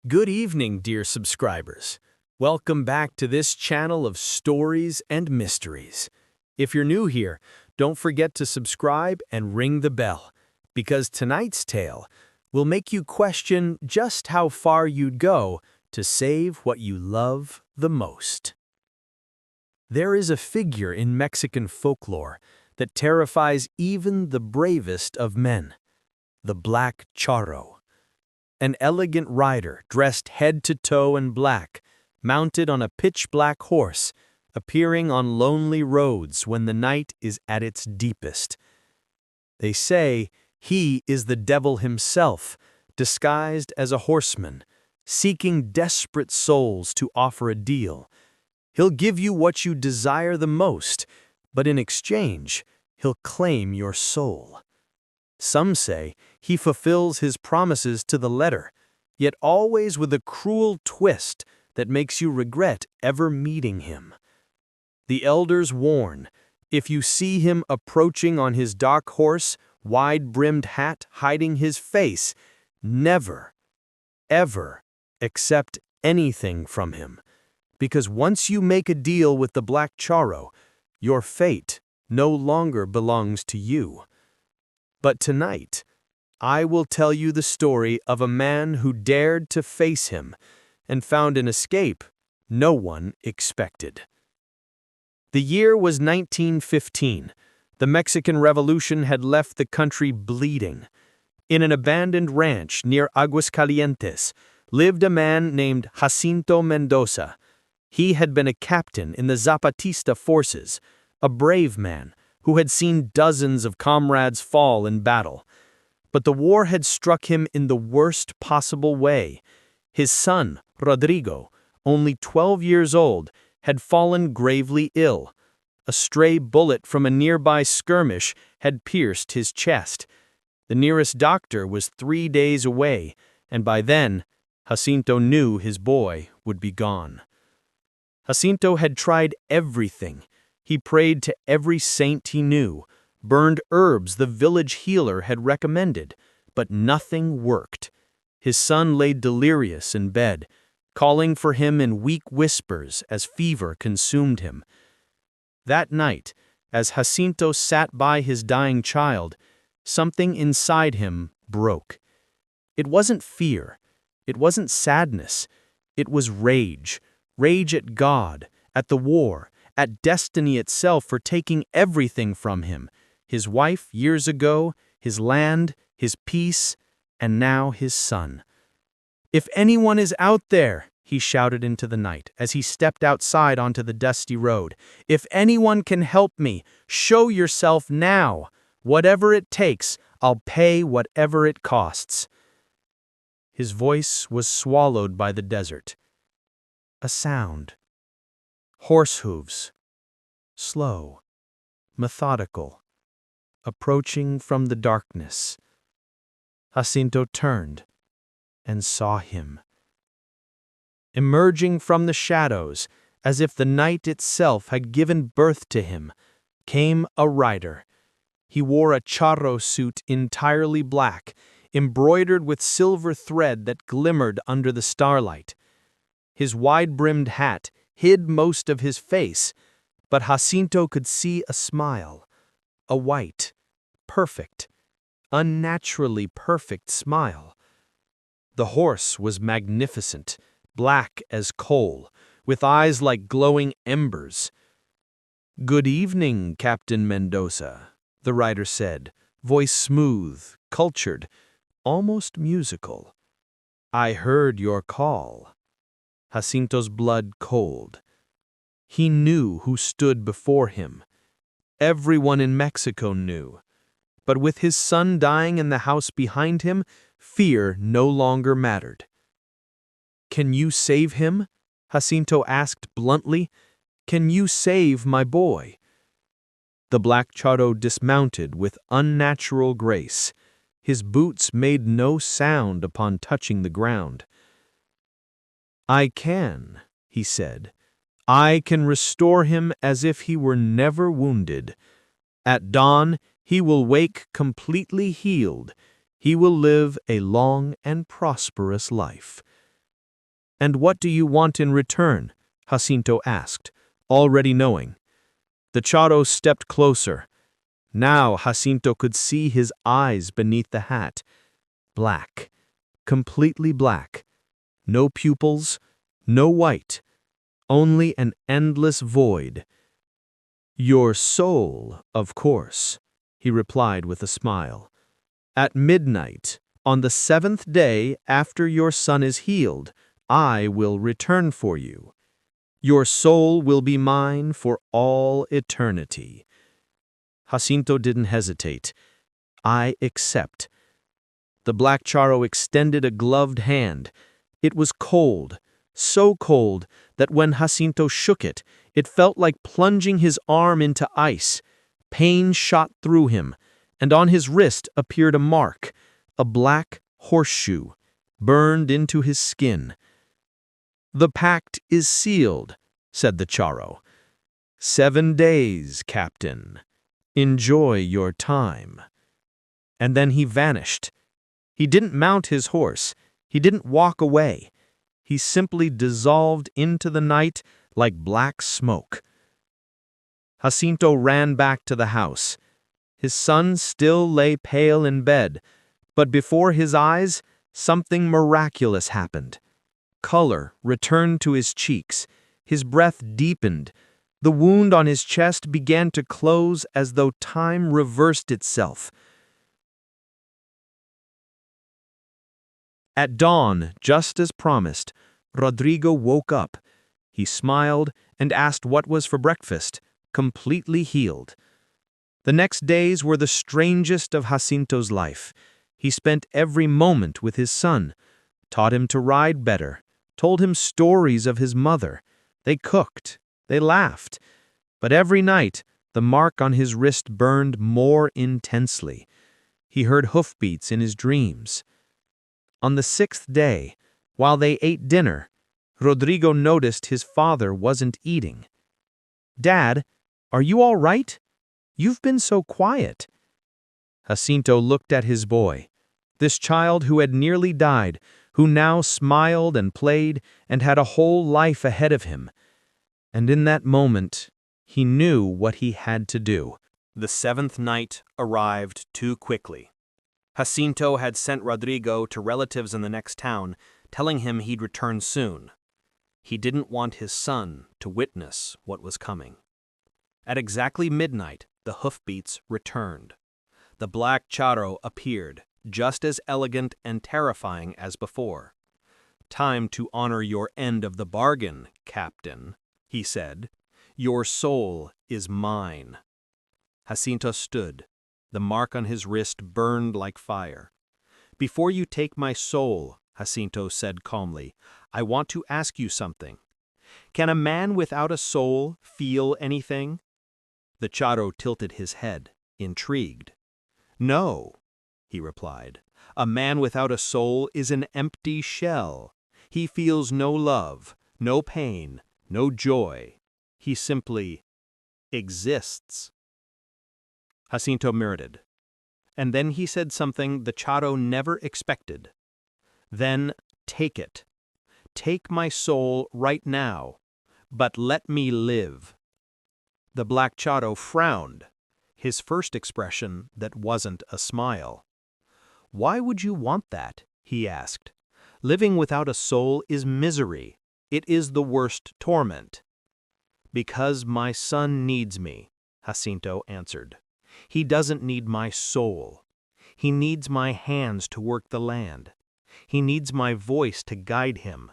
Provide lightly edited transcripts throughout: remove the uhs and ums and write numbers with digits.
Good evening, dear subscribers. Welcome back to this channel of stories and mysteries. If you're new here, don't forget to subscribe and ring the bell, because tonight's tale will make you question just how far you'd go to save what you love the most. There is a figure in Mexican folklore that terrifies even the bravest of men, the Black Charro. An elegant rider dressed head to toe in black, mounted on a pitch-black horse, appearing on lonely roads when the night is at its deepest. They say he is the devil himself, disguised as a horseman, seeking desperate souls to offer a deal. He'll give you what you desire the most, but in exchange, he'll claim your soul. Some say he fulfills his promises to the letter, yet always with a cruel twist that makes you regret ever meeting him. The elders warn, if you see him approaching on his dark horse, wide-brimmed hat hiding his face, never, ever accept anything from him, because once you make a deal with the Black Charro, your fate no longer belongs to you. But tonight, I will tell you the story of a man who dared to face him and found an escape no one expected. The year was 1915. The Mexican Revolution had left the country bleeding. In an abandoned ranch near Aguascalientes lived a man named Jacinto Mendoza. He had been a captain in the Zapatista forces, a brave man who had seen dozens of comrades fall in battle. But the war had struck him in the worst possible way. His son, Rodrigo, only 12 years old, had fallen gravely ill. A stray bullet from a nearby skirmish had pierced his chest. The nearest doctor was 3 days away, and by then, Jacinto knew his boy would be gone. Jacinto had tried everything. He prayed to every saint he knew, burned herbs the village healer had recommended, but nothing worked. His son lay delirious in bed, calling for him in weak whispers as fever consumed him. That night, as Jacinto sat by his dying child, something inside him broke. It wasn't fear. It wasn't sadness. It was rage. Rage at God, at the war, at destiny itself for taking everything from him, his wife years ago, his land, his peace, and now his son. "If anyone is out there," he shouted into the night as he stepped outside onto the dusty road, "if anyone can help me, show yourself now. Whatever it takes, I'll pay whatever it costs." His voice was swallowed by the desert. A sound. Horse hooves, slow, methodical, approaching from the darkness. Jacinto turned and saw him. Emerging from the shadows, as if the night itself had given birth to him, came a rider. He wore a charro suit entirely black, embroidered with silver thread that glimmered under the starlight. His wide-brimmed hat hid most of his face, but Jacinto could see a smile, a white, perfect, unnaturally perfect smile. The horse was magnificent, black as coal, with eyes like glowing embers. "Good evening, Captain Mendoza," the rider said, voice smooth, cultured, almost musical. "I heard your call." Jacinto's blood cold. He knew who stood before him. Everyone in Mexico knew. But with his son dying in the house behind him, fear no longer mattered. "Can you save him?" Jacinto asked bluntly. "Can you save my boy?" The Black Charro dismounted with unnatural grace. His boots made no sound upon touching the ground. "I can," he said. "I can restore him as if he were never wounded. At dawn, he will wake completely healed. He will live a long and prosperous life." "And what do you want in return?" Jacinto asked, already knowing. The Charro stepped closer. Now Jacinto could see his eyes beneath the hat. Black, completely black. No pupils, no white, only an endless void. "Your soul, of course," he replied with a smile. "At midnight, on the 7th day after your son is healed, I will return for you. Your soul will be mine for all eternity." Jacinto didn't hesitate. "I accept." The Black Charro extended a gloved hand. It was cold, so cold that when Jacinto shook it, it felt like plunging his arm into ice. Pain shot through him, and on his wrist appeared a mark, a black horseshoe, burned into his skin. "The pact is sealed," said the Charro. "7 days, Captain. Enjoy your time." And then he vanished. He didn't mount his horse. He didn't walk away. He simply dissolved into the night like black smoke. Jacinto ran back to the house. His son still lay pale in bed, but before his eyes, something miraculous happened. Color returned to his cheeks. His breath deepened. The wound on his chest began to close as though time reversed itself. At dawn, just as promised, Rodrigo woke up. He smiled and asked what was for breakfast, completely healed. The next days were the strangest of Jacinto's life. He spent every moment with his son, taught him to ride better, told him stories of his mother. They cooked, they laughed. But every night, the mark on his wrist burned more intensely. He heard hoofbeats in his dreams. On the 6th day, while they ate dinner, Rodrigo noticed his father wasn't eating. "Dad, are you all right? You've been so quiet." Jacinto looked at his boy, this child who had nearly died, who now smiled and played and had a whole life ahead of him. And in that moment, he knew what he had to do. The 7th night arrived too quickly. Jacinto had sent Rodrigo to relatives in the next town, telling him he'd return soon. He didn't want his son to witness what was coming. At exactly midnight, the hoofbeats returned. The Black Charro appeared, just as elegant and terrifying as before. "Time to honor your end of the bargain, Captain," he said. "Your soul is mine." Jacinto stood. The mark on his wrist burned like fire. "Before you take my soul," Jacinto said calmly, "I want to ask you something. Can a man without a soul feel anything?" The Charro tilted his head, intrigued. "No," he replied. "A man without a soul is an empty shell. He feels no love, no pain, no joy. He simply exists." Jacinto mirrored. And then he said something the Charro never expected. "Then take it. Take my soul right now, but let me live." The Black Charro frowned, his first expression that wasn't a smile. "Why would you want that?" he asked. "Living without a soul is misery. It is the worst torment." "Because my son needs me," Jacinto answered. "He doesn't need my soul. He needs my hands to work the land. He needs my voice to guide him.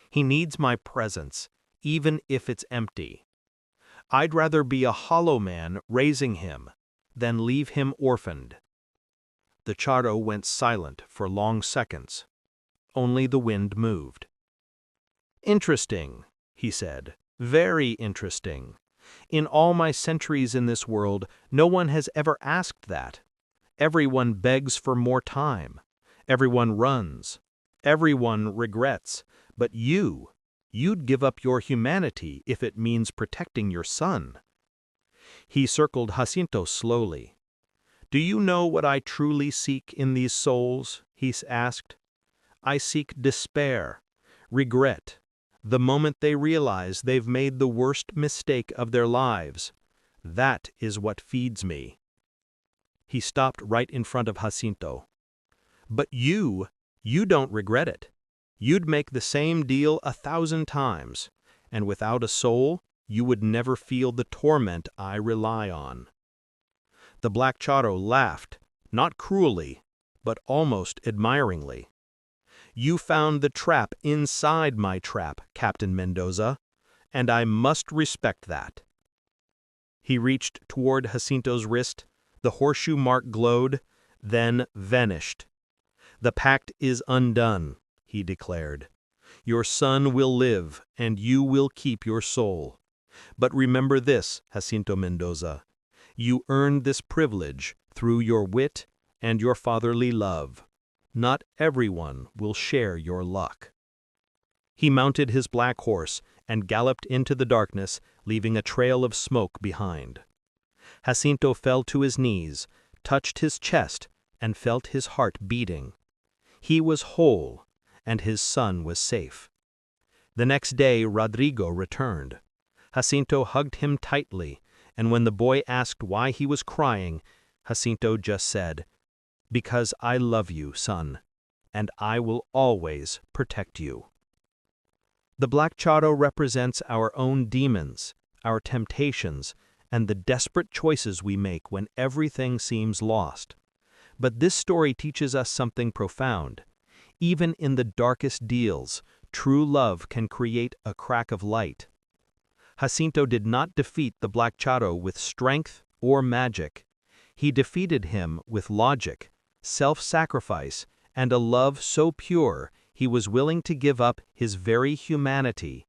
He needs my presence, even if it's empty. I'd rather be a hollow man raising him than leave him orphaned." The Charro went silent for long seconds. Only the wind moved. "Interesting," he said. "Very interesting. In all my centuries in this world, no one has ever asked that. Everyone begs for more time. Everyone runs. Everyone regrets. But you'd give up your humanity if it means protecting your son." He circled Jacinto slowly. "Do you know what I truly seek in these souls?" he asked. "I seek despair, regret, the moment they realize they've made the worst mistake of their lives. That is what feeds me." He stopped right in front of Jacinto. "But you don't regret it. You'd make the same deal 1,000 times, and without a soul, you would never feel the torment I rely on." The Black Charro laughed, not cruelly, but almost admiringly. "You found the trap inside my trap, Captain Mendoza, and I must respect that." He reached toward Jacinto's wrist, the horseshoe mark glowed, then vanished. "The pact is undone," he declared. "Your son will live, and you will keep your soul. But remember this, Jacinto Mendoza, you earned this privilege through your wit and your fatherly love. Not everyone will share your luck." He mounted his black horse and galloped into the darkness, leaving a trail of smoke behind. Jacinto fell to his knees, touched his chest, and felt his heart beating. He was whole, and his son was safe. The next day Rodrigo returned. Jacinto hugged him tightly, and when the boy asked why he was crying, Jacinto just said, "Because I love you, son, and I will always protect you." The Black Charro represents our own demons, our temptations, and the desperate choices we make when everything seems lost. But this story teaches us something profound. Even in the darkest deals, true love can create a crack of light. Jacinto did not defeat the Black Charro with strength or magic. He defeated him with logic, self-sacrifice, and a love so pure he was willing to give up his very humanity.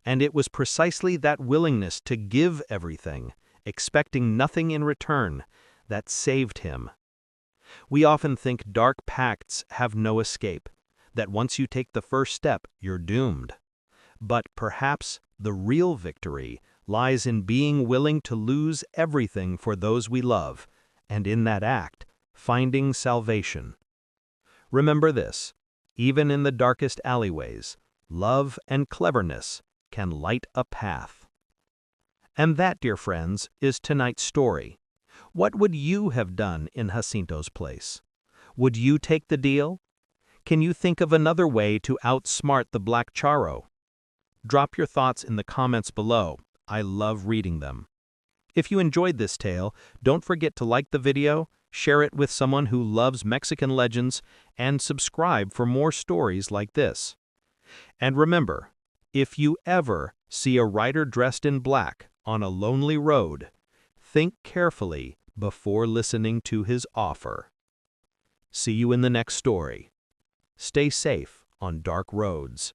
And it was precisely that willingness to give everything, expecting nothing in return, that saved him. We often think dark pacts have no escape, that once you take the first step, you're doomed. But perhaps the real victory lies in being willing to lose everything for those we love, and in that act, finding salvation. Remember this, even in the darkest alleyways, love and cleverness can light a path. And that, dear friends, is tonight's story. What would you have done in Jacinto's place? Would you take the deal? Can you think of another way to outsmart the Black Charro? Drop your thoughts in the comments below. I love reading them. If you enjoyed this tale, don't forget to like the video, share it with someone who loves Mexican legends, and subscribe for more stories like this. And remember, if you ever see a rider dressed in black on a lonely road, think carefully before listening to his offer. See you in the next story. Stay safe on dark roads.